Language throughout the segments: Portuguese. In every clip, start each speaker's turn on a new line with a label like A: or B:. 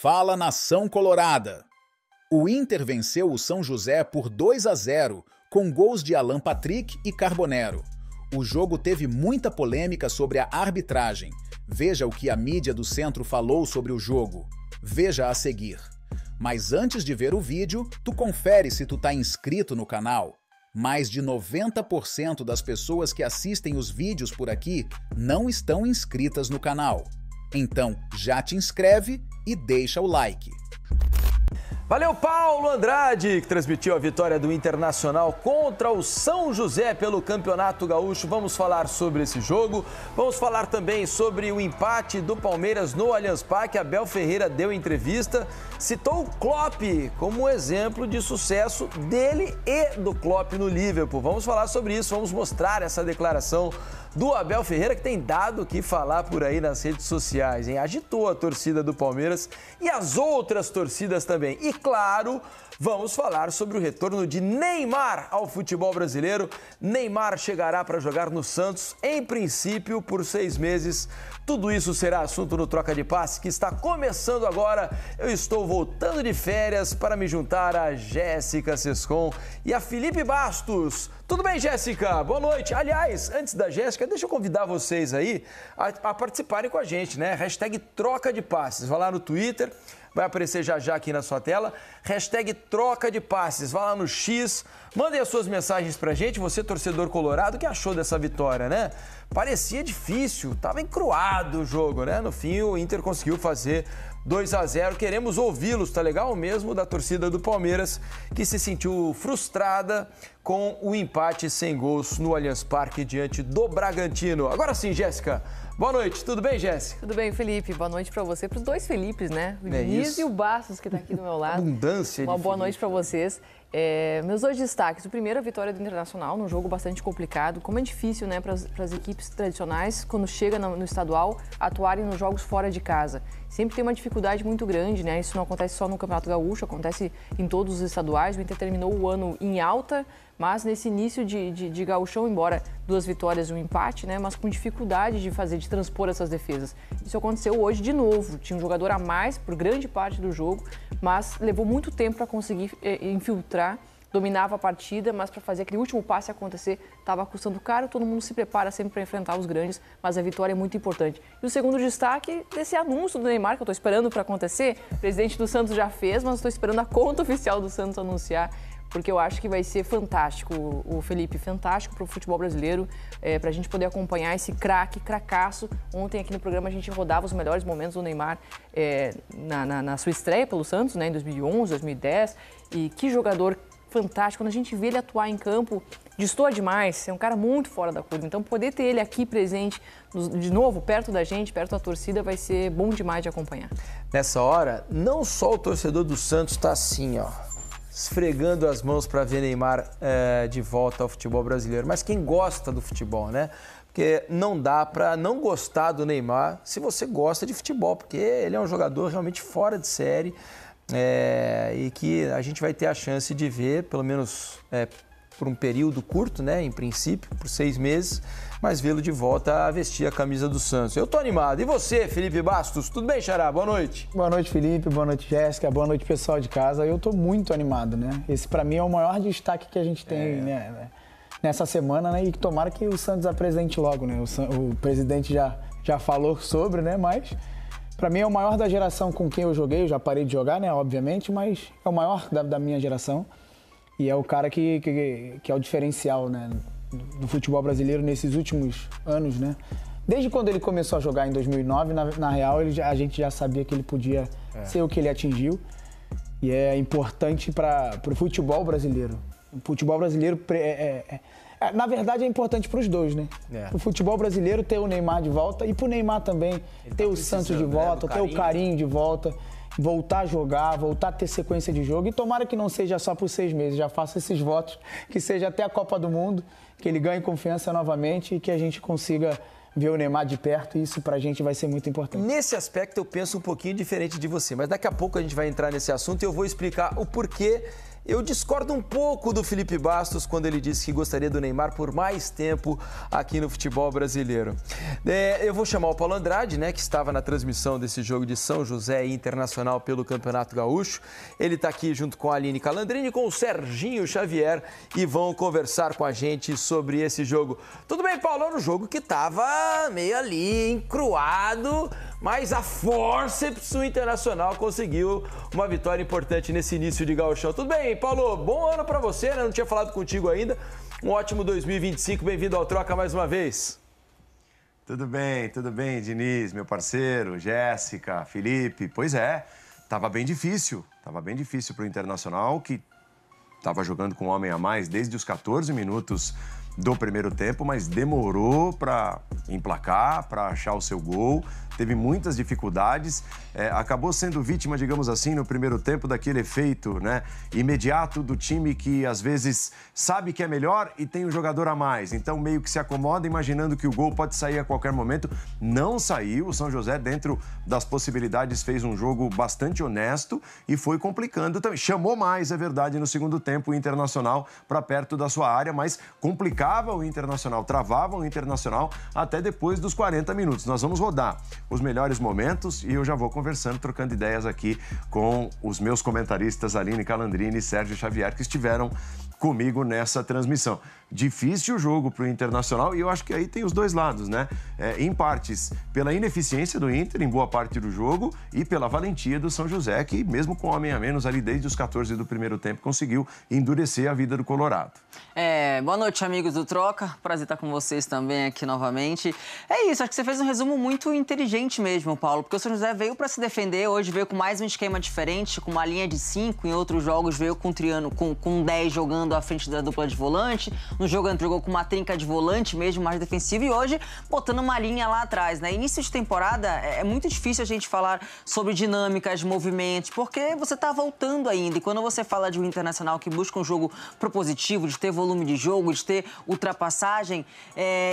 A: Fala, nação colorada! O Inter venceu o São José por 2-0, com gols de Alan Patrick e Carbonero. O jogo teve muita polêmica sobre a arbitragem. Veja o que a mídia do centro falou sobre o jogo. Veja a seguir. Mas antes de ver o vídeo, tu confere se tu tá inscrito no canal. Mais de 90% das pessoas que assistem os vídeos por aqui não estão inscritas no canal. Então, já te inscreve e deixa o like.
B: Valeu, Paulo Andrade, que transmitiu a vitória do Internacional contra o São José pelo Campeonato Gaúcho. Vamos falar sobre esse jogo, vamos falar também sobre o empate do Palmeiras no Allianz Parque. Abel Ferreira deu entrevista, citou o Klopp como exemplo de sucesso dele e do Klopp no Liverpool. Vamos falar sobre isso, vamos mostrar essa declaração do Abel Ferreira, que tem dado o que falar por aí nas redes sociais, hein? Agitou a torcida do Palmeiras e as outras torcidas também. E claro, vamos falar sobre o retorno de Neymar ao futebol brasileiro. Neymar chegará para jogar no Santos, em princípio, por 6 meses. Tudo isso será assunto no Troca de Passe, que está começando agora. Eu estou voltando de férias para me juntar a Jéssica Sescon e a Felipe Bastos. Tudo bem, Jéssica? Boa noite. Aliás, antes da Jéssica, deixa eu convidar vocês aí a participarem com a gente, né? Hashtag Troca de Passes. Vai lá no Twitter, vai aparecer já aqui na sua tela. Hashtag Troca de Passes. Vai lá no X, mandem as suas mensagens pra gente. Você, torcedor colorado, o que achou dessa vitória, né? Parecia difícil, tava encruado o jogo, né? No fim, o Inter conseguiu fazer 2-0. Queremos ouvi-los, tá legal? Mesmo da torcida do Palmeiras, que se sentiu frustrada com o empate sem gols no Allianz Parque diante do Bragantino. Agora sim, Jéssica. Boa noite, tudo bem, Jéssica?
C: Tudo bem, Felipe. Boa noite para você, para os dois Felipes, né? O Diniz e o Bastos, que tá aqui do meu lado.
B: Abundância de
C: Uma boa
B: Felipe.
C: Noite para vocês. Meus dois destaques. O primeiro, a vitória do Internacional, num jogo bastante complicado. Como é difícil, né, para as equipes tradicionais, quando chega no estadual, atuarem nos jogos fora de casa. Sempre tem uma dificuldade muito grande, né? Isso não acontece só no Campeonato Gaúcho, acontece em todos os estaduais. O Inter terminou o ano em alta, mas nesse início de gauchão, embora 2 vitórias e um empate, né, mas com dificuldade de transpor essas defesas. Isso aconteceu hoje de novo. Tinha um jogador a mais por grande parte do jogo, mas levou muito tempo para conseguir infiltrar. Dominava a partida, mas para fazer aquele último passe acontecer estava custando caro. Todo mundo se prepara sempre para enfrentar os grandes, mas a vitória é muito importante. E o segundo destaque desse anúncio do Neymar, que eu estou esperando para acontecer. O presidente do Santos já fez, mas estou esperando a conta oficial do Santos anunciar, porque eu acho que vai ser fantástico, o Felipe, fantástico para o futebol brasileiro, para a gente poder acompanhar esse cracaço. Ontem aqui no programa a gente rodava os melhores momentos do Neymar na sua estreia pelo Santos, né, em 2011, 2010, e que jogador fantástico. Quando a gente vê ele atuar em campo, destoa demais, é um cara muito fora da curva. Então, poder ter ele aqui presente, de novo, perto da gente, perto da torcida, vai ser bom demais de acompanhar.
B: Nessa hora, não só o torcedor do Santos está assim, ó, esfregando as mãos para ver Neymar de volta ao futebol brasileiro, mas quem gosta do futebol, né? Porque não dá para não gostar do Neymar se você gosta de futebol, porque ele é um jogador realmente fora de série. E que a gente vai ter a chance de ver, pelo menos por um período curto, né, em princípio, por 6 meses, mas vê-lo de volta a vestir a camisa do Santos. Eu tô animado. E você, Felipe Bastos? Tudo bem, Xará? Boa noite.
D: Boa noite, Felipe. Boa noite, Jéssica. Boa noite, pessoal de casa. Eu tô muito animado, né? Esse, pra mim, é o maior destaque que a gente tem, né, nessa semana, né? E tomara que o Santos apresente logo, né? O presidente já falou sobre, né? Mas pra mim é o maior da geração com quem eu joguei. Eu já parei de jogar, né? Obviamente, mas é o maior da minha geração. E é o cara que é o diferencial, né, do futebol brasileiro nesses últimos anos, né? Desde quando ele começou a jogar em 2009, na real, a gente já sabia que ele podia ser o que ele atingiu. E é importante para o futebol brasileiro. O futebol brasileiro, na verdade, é importante para os dois, né? O futebol brasileiro ter o Neymar de volta e para o Neymar também ter o Santos de volta, ter o carinho de volta. Voltar a jogar, voltar a ter sequência de jogo. E tomara que não seja só por 6 meses, já faço esses votos, que seja até a Copa do Mundo, que ele ganhe confiança novamente e que a gente consiga ver o Neymar de perto, e isso pra gente vai ser muito importante.
B: Nesse aspecto eu penso um pouquinho diferente de você, mas daqui a pouco a gente vai entrar nesse assunto e eu vou explicar o porquê eu discordo um pouco do Felipe Bastos quando ele disse que gostaria do Neymar por mais tempo aqui no futebol brasileiro. Eu vou chamar o Paulo Andrade, né, que estava na transmissão desse jogo de São José e Internacional pelo Campeonato Gaúcho. Ele está aqui junto com a Aline Calandrini, com o Serginho Xavier e vão conversar com a gente sobre esse jogo. Tudo bem, Paulo? Era um jogo que estava meio ali encruado, mas a forceps o Internacional conseguiu uma vitória importante nesse início de gauchão. Tudo bem, Paulo? Bom ano para você, né? Não tinha falado contigo ainda. Um ótimo 2025. Bem-vindo ao Troca mais uma vez.
E: Tudo bem, Diniz, meu parceiro, Jéssica, Felipe. Pois é, estava bem difícil para o Internacional, que estava jogando com um homem a mais desde os 14 minutos do primeiro tempo, mas demorou para emplacar, para achar o seu gol. Teve muitas dificuldades, acabou sendo vítima, digamos assim, no primeiro tempo daquele efeito, né, imediato do time que às vezes sabe que é melhor e tem um jogador a mais. Então meio que se acomoda imaginando que o gol pode sair a qualquer momento. Não saiu, o São José dentro das possibilidades fez um jogo bastante honesto e foi complicando também. Chamou mais, é verdade, no segundo tempo o Internacional para perto da sua área, mas complicava o Internacional, travava o Internacional até depois dos 40 minutos. Nós vamos rodar os melhores momentos e eu já vou conversando, trocando ideias aqui com os meus comentaristas Aline Calandrini e Sérgio Xavier, que estiveram comigo nessa transmissão. Difícil o jogo para o Internacional e eu acho que aí tem os dois lados, né? Em partes pela ineficiência do Inter, em boa parte do jogo, e pela valentia do São José, que mesmo com homem a menos ali desde os 14 do primeiro tempo, conseguiu endurecer a vida do Colorado.
F: Boa noite, amigos do Troca. Prazer estar com vocês também aqui novamente. É isso, acho que você fez um resumo muito inteligente mesmo, Paulo, porque o São José veio para se defender, hoje veio com mais um esquema diferente, com uma linha de 5, em outros jogos veio com triângulo, com 10 jogando à frente da dupla de volante, no jogo jogou com uma trinca de volante mesmo, mais defensivo, e hoje botando uma linha lá atrás, né? Início de temporada é muito difícil a gente falar sobre dinâmicas, movimentos, porque você tá voltando ainda, e quando você fala de um Internacional que busca um jogo propositivo, de ter volume de jogo, de ter ultrapassagem,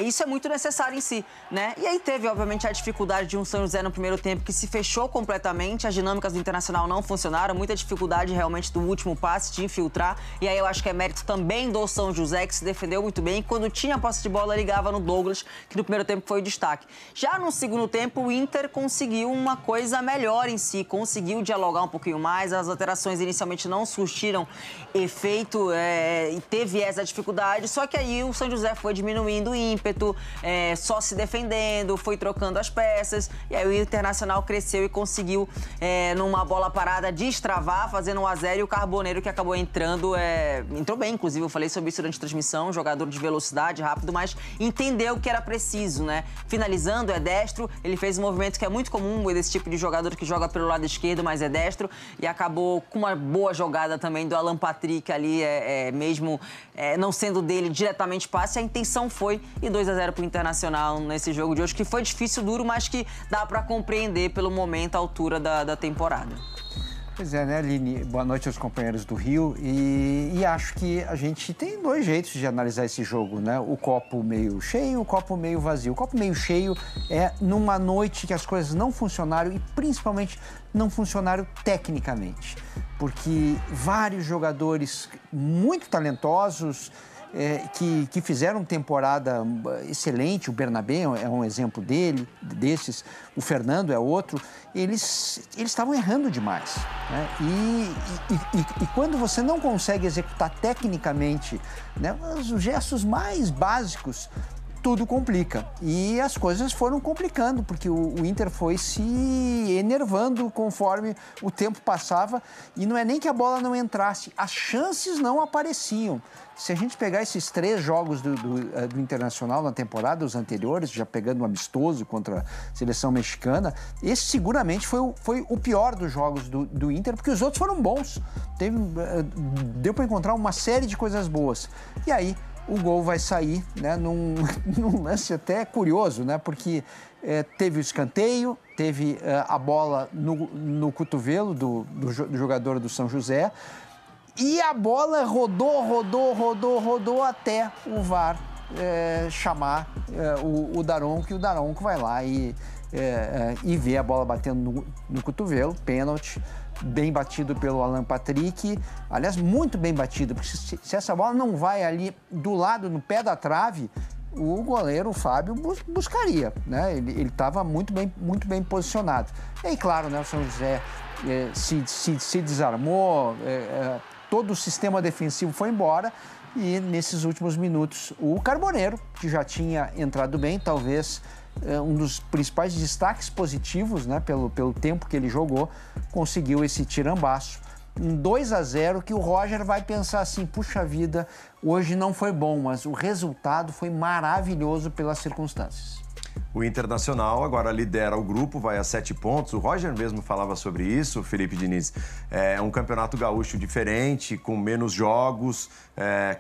F: isso é muito necessário em si, né? E aí teve, obviamente, a dificuldade de um São José no primeiro tempo que se fechou completamente, as dinâmicas do Internacional não funcionaram, muita dificuldade realmente do último passe, de infiltrar, e aí eu acho que é mérito também do São José, que se defendeu muito bem, quando tinha a posse de bola ligava no Douglas, que no primeiro tempo foi o destaque. Já no segundo tempo o Inter conseguiu uma coisa melhor em si, conseguiu dialogar um pouquinho mais, as alterações inicialmente não surtiram efeito e teve essa dificuldade, só que aí o São José foi diminuindo o ímpeto, só se defendendo, foi trocando as peças, e aí o Internacional cresceu e conseguiu numa bola parada destravar, fazendo 1-0, e o Carboneiro que acabou entrou bem, inclusive eu falei sobre isso durante a transmissão, jogador de velocidade, rápido, mas entendeu que era preciso, né? Finalizando, é destro, ele fez um movimento que é muito comum desse tipo de jogador que joga pelo lado esquerdo, mas é destro, e acabou com uma boa jogada também do Alan Patrick ali, mesmo não sendo dele diretamente passe, a intenção foi, e 2-0 pro Internacional nesse jogo de hoje, que foi difícil, duro, mas que dá para compreender pelo momento, a altura da temporada.
G: Pois é, né, Aline? Boa noite aos companheiros do Rio. E acho que a gente tem dois jeitos de analisar esse jogo, né? O copo meio cheio, o copo meio vazio. O copo meio cheio é numa noite que as coisas não funcionaram e principalmente não funcionaram tecnicamente. Porque vários jogadores muito talentosos que fizeram temporada excelente, o Bernabé é um exemplo desses, o Fernando é outro, eles estavam errando demais, né? E quando você não consegue executar tecnicamente, né, os gestos mais básicos, tudo complica. E as coisas foram complicando, porque o Inter foi se enervando conforme o tempo passava, e não é nem que a bola não entrasse, as chances não apareciam. Se a gente pegar esses 3 jogos do Internacional na temporada, os anteriores, já pegando um amistoso contra a seleção mexicana, esse seguramente foi o pior dos jogos do Inter, porque os outros foram bons. Deu para encontrar uma série de coisas boas. E aí, o gol vai sair, né, num lance até curioso, né, porque teve o escanteio, teve a bola no cotovelo do jogador do São José, e a bola rodou até o VAR chamar o Daronco, e o Daronco vai lá e e vê a bola batendo no cotovelo, pênalti, bem batido pelo Alan Patrick, aliás, muito bem batido, porque se essa bola não vai ali do lado, no pé da trave, o goleiro, o Fábio, buscaria, né? Ele estava muito bem posicionado. E aí, claro, né, o São José se desarmou, todo o sistema defensivo foi embora e nesses últimos minutos o Carboneiro, que já tinha entrado bem, talvez um dos principais destaques positivos, né, pelo tempo que ele jogou, conseguiu esse tirambaço. Um 2-0 que o Roger vai pensar assim, puxa vida, hoje não foi bom, mas o resultado foi maravilhoso pelas circunstâncias.
E: O Internacional agora lidera o grupo, vai a 7 pontos. O Roger mesmo falava sobre isso, Felipe Diniz. É um campeonato gaúcho diferente, com menos jogos,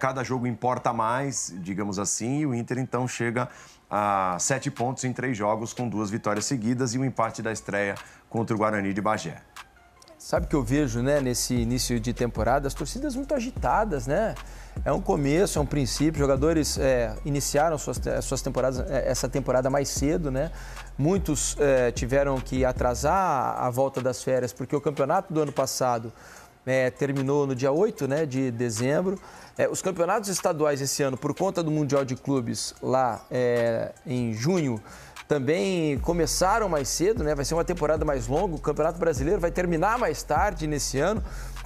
E: cada jogo importa mais, digamos assim, e o Inter então chega a 7 pontos em 3 jogos, com 2 vitórias seguidas e um empate da estreia contra o Guarani de Bagé.
B: Sabe o que eu vejo, né, nesse início de temporada? As torcidas muito agitadas, né? É um começo, é um princípio. Jogadores iniciaram suas temporadas, essa temporada mais cedo, né? Muitos tiveram que atrasar a volta das férias, porque o campeonato do ano passado terminou no dia 8, né, de dezembro. Os campeonatos estaduais esse ano, por conta do Mundial de Clubes lá em junho, também começaram mais cedo, né? Vai ser uma temporada mais longa. O Campeonato Brasileiro vai terminar mais tarde nesse ano.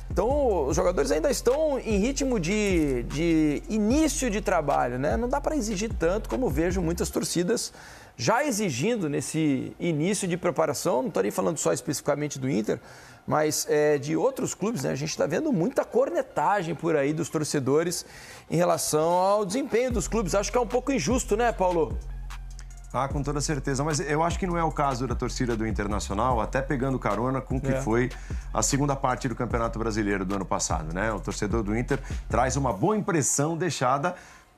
B: Então, os jogadores ainda estão em ritmo de início de trabalho, né? Não dá para exigir tanto como vejo muitas torcidas já exigindo nesse início de preparação. Não estou nem falando só especificamente do Inter, mas de outros clubes, né? A gente está vendo muita cornetagem por aí dos torcedores em relação ao desempenho dos clubes. Acho que é um pouco injusto, né, Paulo?
E: Ah, com toda certeza, mas eu acho que não é o caso da torcida do Internacional, até pegando carona com o que foi a segunda parte do Campeonato Brasileiro do ano passado, né? O torcedor do Inter traz uma boa impressão deixada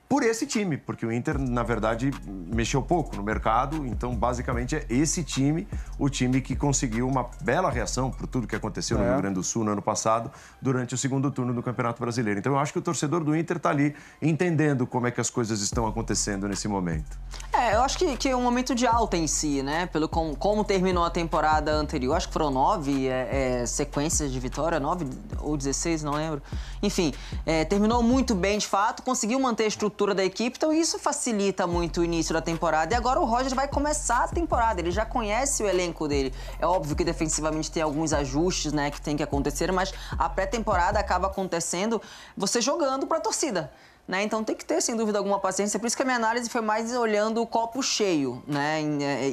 E: por esse time, porque o Inter, na verdade, mexeu pouco no mercado, então, basicamente, é esse time, o time que conseguiu uma bela reação por tudo que aconteceu no Rio Grande do Sul no ano passado, durante o segundo turno do Campeonato Brasileiro. Então, eu acho que o torcedor do Inter está ali entendendo como é que as coisas estão acontecendo nesse momento.
F: Eu acho que é um momento de alta em si, né? Pelo como terminou a temporada anterior, acho que foram 9 sequências de vitória, 9 ou 16, não lembro. Enfim, terminou muito bem, de fato, conseguiu manter a estrutura da equipe, então isso facilita muito o início da temporada. E agora o Roger vai começar a temporada, ele já conhece o elenco dele. É óbvio que defensivamente tem alguns ajustes, né, que tem que acontecer, mas a pré-temporada acaba acontecendo você jogando para a torcida. Né? Então tem que ter, sem dúvida, alguma paciência. Por isso que a minha análise foi mais olhando o copo cheio, né?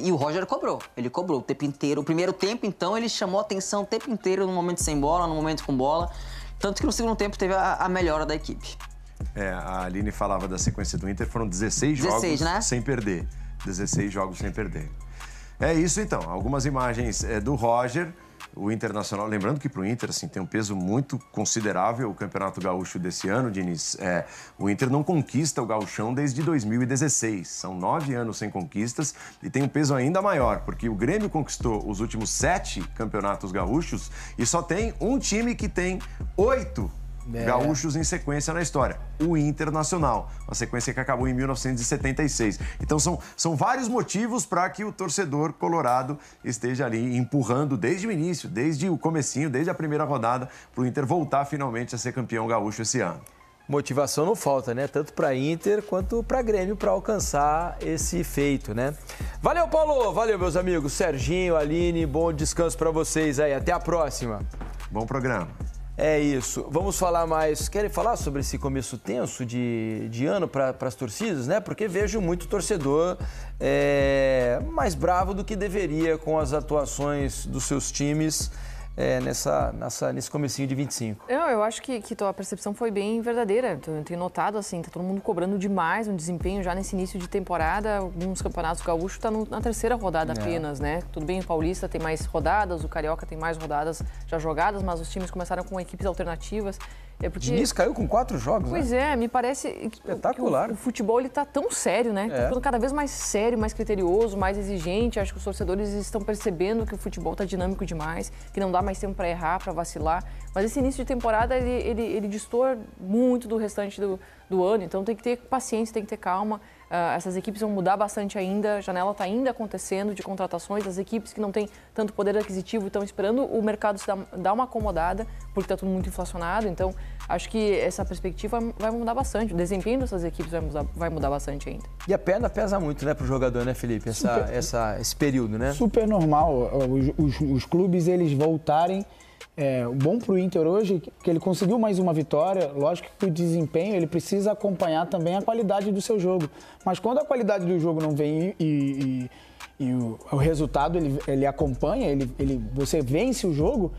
F: E o Roger cobrou. Ele cobrou o tempo inteiro. O primeiro tempo, então, ele chamou a atenção o tempo inteiro, no momento sem bola, no momento com bola. Tanto que no segundo tempo teve a melhora da equipe.
E: A Aline falava da sequência do Inter, foram 16 jogos, né? Sem perder. 16 jogos sem perder. É isso, então. Algumas imagens do Roger. O Internacional, lembrando que para o Inter assim, tem um peso muito considerável o Campeonato Gaúcho desse ano, Diniz. O Inter não conquista o Gauchão desde 2016. São 9 anos sem conquistas e tem um peso ainda maior, porque o Grêmio conquistou os últimos 7 campeonatos gaúchos e só tem um time que tem 8 gaúchos em sequência na história, o Internacional, uma sequência que acabou em 1976. Então são vários motivos para que o torcedor colorado esteja ali empurrando desde o início, desde o comecinho, desde a primeira rodada, para o Inter voltar finalmente a ser campeão gaúcho esse ano.
B: Motivação não falta, né? Tanto para Inter quanto para Grêmio para alcançar esse feito, né? Valeu, Paulo! Valeu, meus amigos. Serginho, Aline, bom descanso para vocês aí. Até a próxima.
E: Bom programa.
B: É isso. Vamos falar mais. Querem falar sobre esse começo tenso de ano para as torcidas, né? Porque vejo muito torcedor mais bravo do que deveria com as atuações dos seus times nesse comecinho de 25.
C: Eu acho que a percepção foi bem verdadeira. Eu tenho notado, assim, tá todo mundo cobrando demais um desempenho já nesse início de temporada. Alguns campeonatos gaúchos tá na terceira rodada apenas, né? Tudo bem, o Paulista tem mais rodadas, o Carioca tem mais rodadas já jogadas, mas os times começaram com equipes alternativas.
B: Diniz caiu com 4 jogos,
C: pois
B: né?
C: Me parece
B: espetacular.
C: Que o futebol ele tá tão sério, né? Tá ficando cada vez mais sério, mais criterioso, mais exigente. Acho que os torcedores estão percebendo que o futebol tá dinâmico demais, que não dá mais tempo para errar, para vacilar. Mas esse início de temporada, ele destoa muito do restante do ano, então tem que ter paciência, tem que ter calma. Essas equipes vão mudar bastante ainda, a janela está ainda acontecendo de contratações, as equipes que não têm tanto poder aquisitivo estão esperando o mercado se dar uma acomodada, porque está tudo muito inflacionado, então acho que essa perspectiva vai mudar bastante, o desempenho dessas equipes vai mudar bastante ainda.
B: E a perna pesa muito, né, para o jogador, né, Felipe, esse período, né?
D: Super normal, os clubes eles voltarem. Bom para o Inter hoje, que ele conseguiu mais uma vitória. Lógico que o desempenho, ele precisa acompanhar também a qualidade do seu jogo. Mas quando a qualidade do jogo não vem e o resultado ele acompanha, você vence o jogo,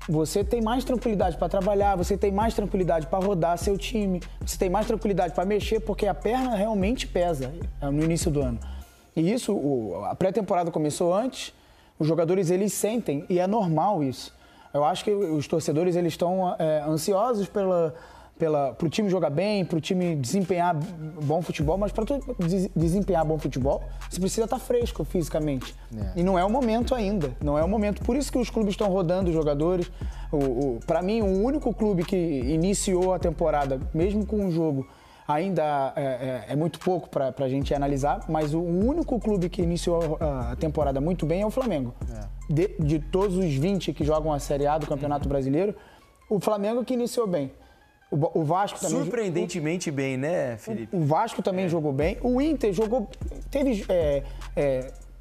D: você tem mais tranquilidade para trabalhar, você tem mais tranquilidade para rodar seu time, você tem mais tranquilidade para mexer, porque a perna realmente pesa no início do ano. E isso, a pré-temporada começou antes, os jogadores eles sentem, e é normal isso. Eu acho que os torcedores eles estão ansiosos para o time jogar bem, para o time desempenhar bom futebol, mas para desempenhar bom futebol, você precisa estar fresco fisicamente. E não é o momento ainda, não é o momento. Por isso que os clubes estão rodando os jogadores. Para mim, o único clube que iniciou a temporada, mesmo com um jogo, ainda é muito pouco para a gente analisar, mas o único clube que iniciou a temporada muito bem é o Flamengo. De todos os 20 que jogam a Série A do Campeonato Brasileiro, o Flamengo que iniciou bem. O Vasco também...
B: Surpreendentemente bem, né, Felipe?
D: O Vasco também jogou bem. O Inter jogou... Teve...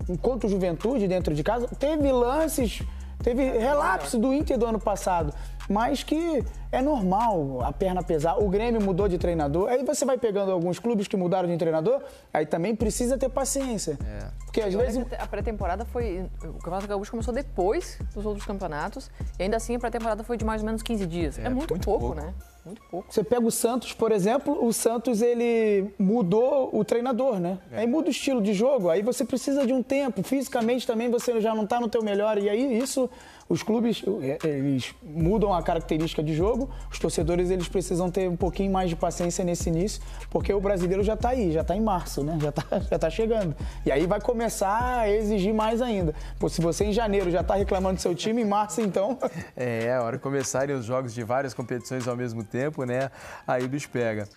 D: Enquanto o Juventude dentro de casa, teve lances... Teve relapso do Inter do ano passado, mas que é normal a perna pesar. O Grêmio mudou de treinador, aí você vai pegando alguns clubes que mudaram de treinador, aí também precisa ter paciência. Porque às vezes...
C: A pré-temporada foi... O Campeonato Gaúcho começou depois dos outros campeonatos, e ainda assim a pré-temporada foi de mais ou menos 15 dias. É muito pouco, né? Muito pouco.
D: Você pega o Santos, por exemplo, o Santos ele mudou o treinador, né? Aí muda o estilo de jogo, aí você precisa de um tempo, fisicamente também você já não está no teu melhor, e aí isso, os clubes, eles mudam a característica de jogo, os torcedores eles precisam ter um pouquinho mais de paciência nesse início, porque o brasileiro já está aí, já está em março, né? Já tá chegando. E aí vai começar a exigir mais ainda. Pô, se você em janeiro já está reclamando do seu time, em março então...
B: A hora que começarem os jogos de várias competições ao mesmo tempo, né? Aí o bicho pega.